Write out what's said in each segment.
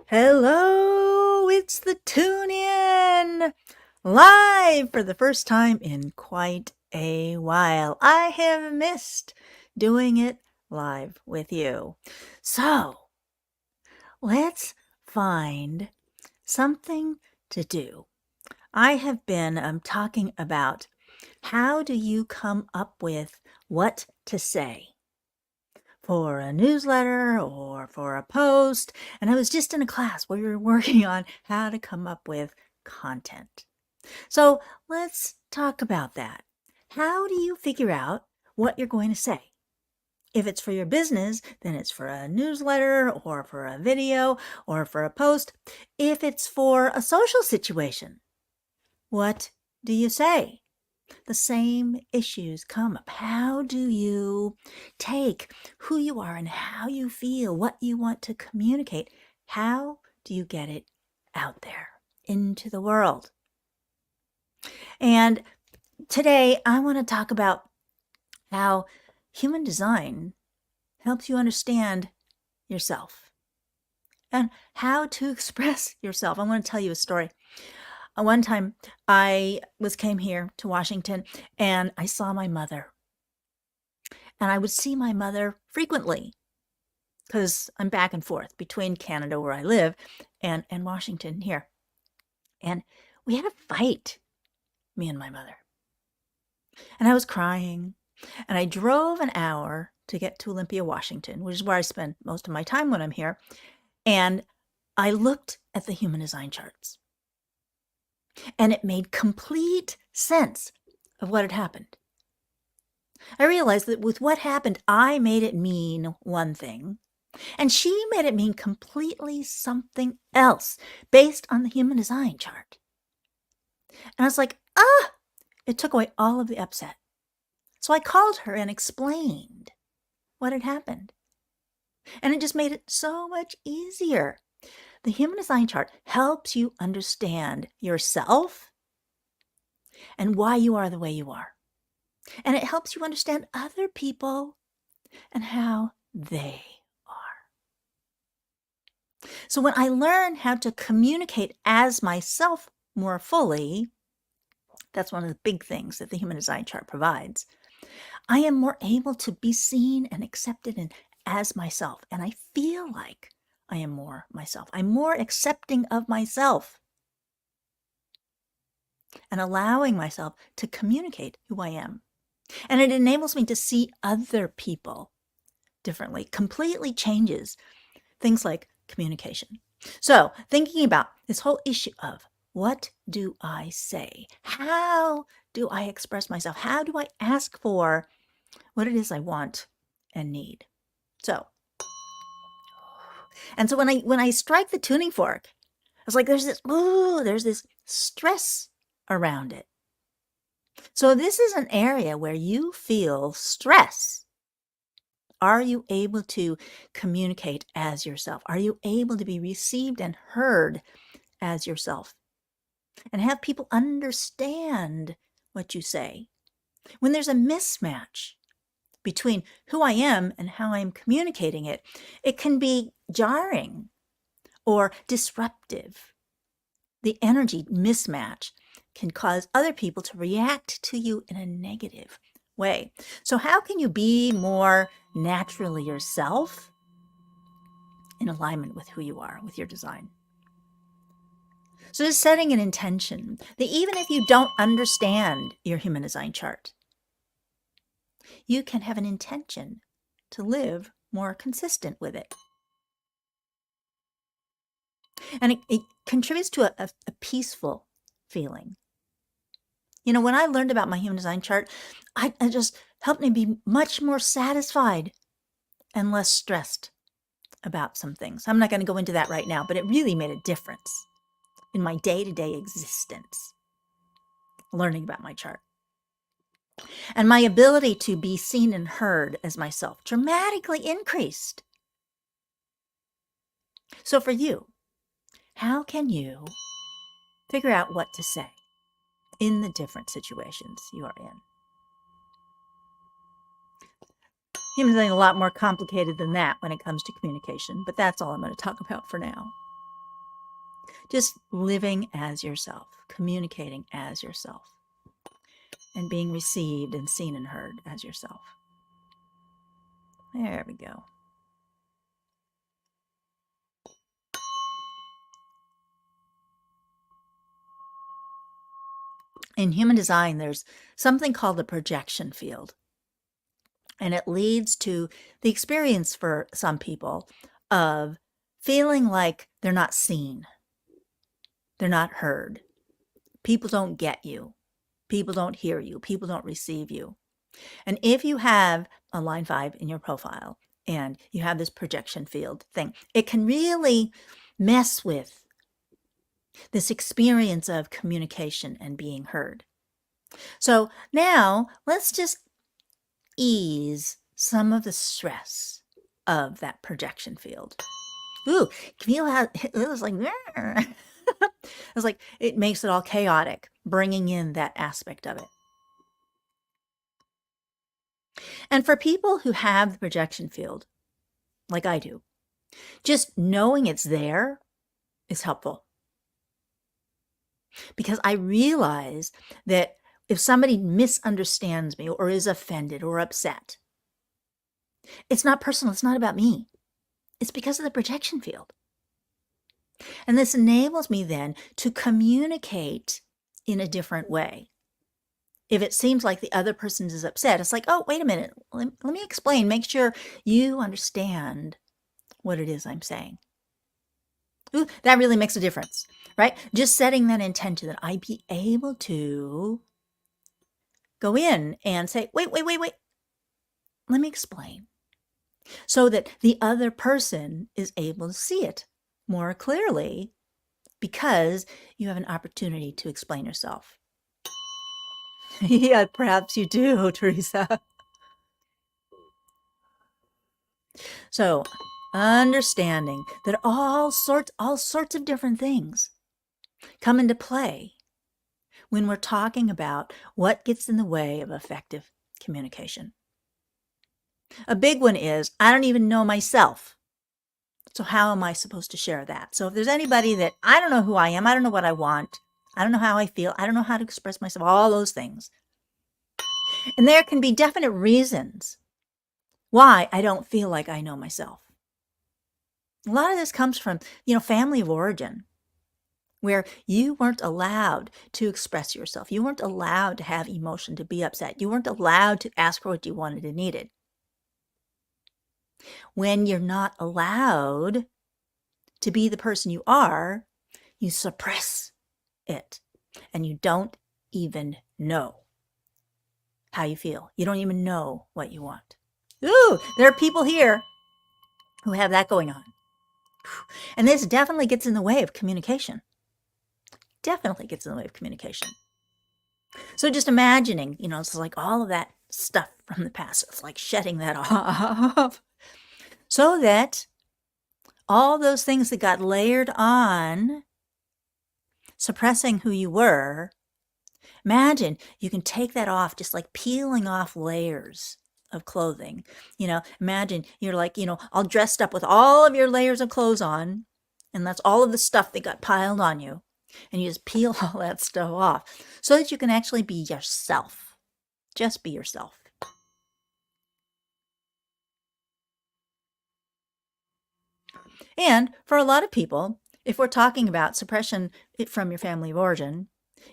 Hello, it's the Tune-In! Live for the first time in quite a while. I have missed doing it live with you. So, let's find something to do. I have been talking about how do you come up with what to say for a newsletter or for a post. And I was just in a class where we were working on how to come up with content. So let's talk about that. How do you figure out what you're going to say? If it's for your business, then it's for a newsletter or for a video or for a post. If it's for a social situation, what do you say? The same issues come up. How do you take who you are and how you feel, what you want to communicate? How do you get it out there into the world? And today I want to talk about how human design helps you understand yourself and how to express yourself. I want to tell you a story. One time I came here to Washington and I saw my mother. And I would see my mother frequently because I'm back and forth between Canada, where I live, and Washington here. And we had a fight, me and my mother. And I was crying. And I drove an hour to get to Olympia, Washington, which is where I spend most of my time when I'm here. And I looked at the human design charts. And it made complete sense of what had happened. I realized that with what happened, I made it mean one thing, and she made it mean completely something else based on the human design chart. And I was like, it took away all of the upset. So I called her and explained what had happened. And it just made it so much easier. The human design chart helps you understand yourself and why you are the way you are. And it helps you understand other people and how they are. So when I learn how to communicate as myself more fully, that's one of the big things that the human design chart provides, I am more able to be seen and accepted and as myself. And I feel like I am more myself. I'm more accepting of myself and allowing myself to communicate who I am. And it enables me to see other people differently, completely changes things like communication. So thinking about this whole issue of what do I say? How do I express myself? How do I ask for what it is I want and need? So when I strike the tuning fork, I was like, there's this stress around it. So this is an area where you feel stress. Are you able to communicate as yourself? Are you able to be received and heard as yourself? And have people understand what you say? When there's a mismatch between who I am and how I'm communicating it, it can be jarring or disruptive. The energy mismatch can cause other people to react to you in a negative way. So how can you be more naturally yourself in alignment with who you are, with your design? So just setting an intention that even if you don't understand your human design chart, you can have an intention to live more consistent with it. And it contributes to a peaceful feeling. You know, when I learned about my human design chart, it just helped me be much more satisfied and less stressed about some things. I'm not going to go into that right now, but it really made a difference in my day-to-day existence, learning about my chart. And my ability to be seen and heard as myself dramatically increased. So for you, how can you figure out what to say in the different situations you are in? Human design is a lot more complicated than that when it comes to communication, but that's all I'm going to talk about for now. Just living as yourself, communicating as yourself, and being received and seen and heard as yourself. There we go. In human design, there's something called the projection field. And it leads to the experience for some people of feeling like they're not seen, they're not heard. People don't get you. People don't hear you. People don't receive you. And if you have a line 5 in your profile and you have this projection field thing, it can really mess with this experience of communication and being heard. So now let's just ease some of the stress of that projection field. Ooh, feel how it was like, it's like it makes it all chaotic, bringing in that aspect of it. And for people who have the projection field, like I do, just knowing it's there is helpful. Because I realize that if somebody misunderstands me or is offended or upset, it's not personal. It's not about me. It's because of the projection field. And this enables me then to communicate in a different way. If it seems like the other person is upset, it's like, oh, wait a minute. Let me explain. Make sure you understand what it is I'm saying. Ooh, that really makes a difference, right? Just setting that intention that I be able to go in and say, wait. Let me explain. So that the other person is able to see it more clearly because you have an opportunity to explain yourself. Yeah, perhaps you do, Teresa. So, understanding that all sorts of different things come into play when we're talking about what gets in the way of effective communication. A big one is, I don't even know myself. So how am I supposed to share that? So if there's anybody that I don't know who I am, I don't know what I want, I don't know how I feel, I don't know how to express myself, all those things. And there can be definite reasons why I don't feel like I know myself. A lot of this comes from, family of origin, where you weren't allowed to express yourself. You weren't allowed to have emotion, to be upset. You weren't allowed to ask for what you wanted and needed. When you're not allowed to be the person you are, you suppress it and you don't even know how you feel. You don't even know what you want. Ooh, there are people here who have that going on. And this definitely gets in the way of communication. Definitely gets in the way of communication. So just imagining, it's like all of that stuff from the past. It's like shedding that off. So that all those things that got layered on, suppressing who you were, imagine you can take that off, just like peeling off layers of clothing. Imagine you're like, all dressed up with all of your layers of clothes on, and that's all of the stuff that got piled on you. And you just peel all that stuff off so that you can actually be yourself. Just be yourself. And for a lot of people, if we're talking about suppression from your family of origin,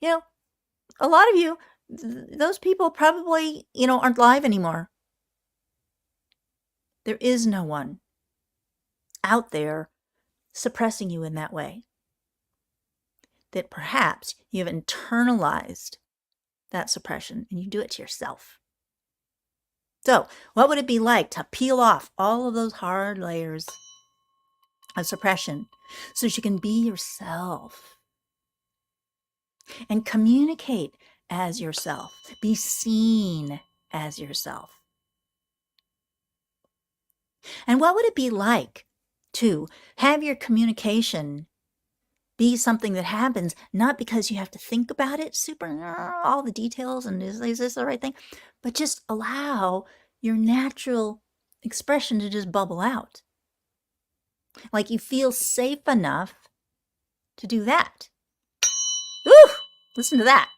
a lot of you, those people probably, aren't live anymore. There is no one out there suppressing you in that way. That perhaps you have internalized that suppression and you do it to yourself. So, what would it be like to peel off all of those hard layers of suppression so that you can be yourself and communicate as yourself, be seen as yourself? And what would it be like to have your communication be something that happens not because you have to think about it, all the details and is this the right thing, but just allow your natural expression to just bubble out. Like you feel safe enough to do that. Ooh, listen to that.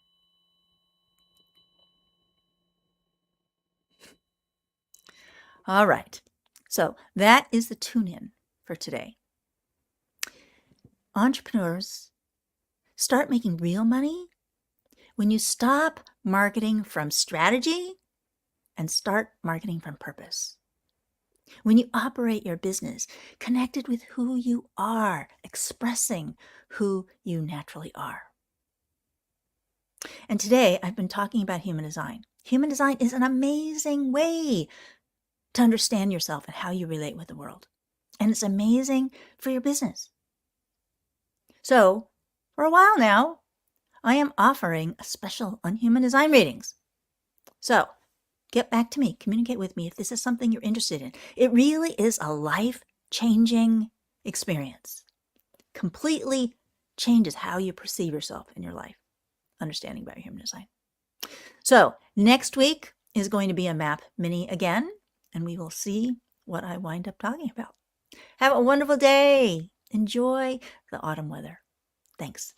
All right. So that is the tune-in for today. Entrepreneurs start making real money when you stop marketing from strategy and start marketing from purpose. When you operate your business connected with who you are, expressing who you naturally are. And today I've been talking about human design. Human design is an amazing way to understand yourself and how you relate with the world. And it's amazing for your business. So, for a while now, I am offering a special on human design readings. So, get back to me, communicate with me if this is something you're interested in. It really is a life-changing experience. Completely changes how you perceive yourself in your life, understanding about human design. So, next week is going to be a map mini again, and we will see what I wind up talking about. Have a wonderful day. Enjoy the autumn weather. Thanks.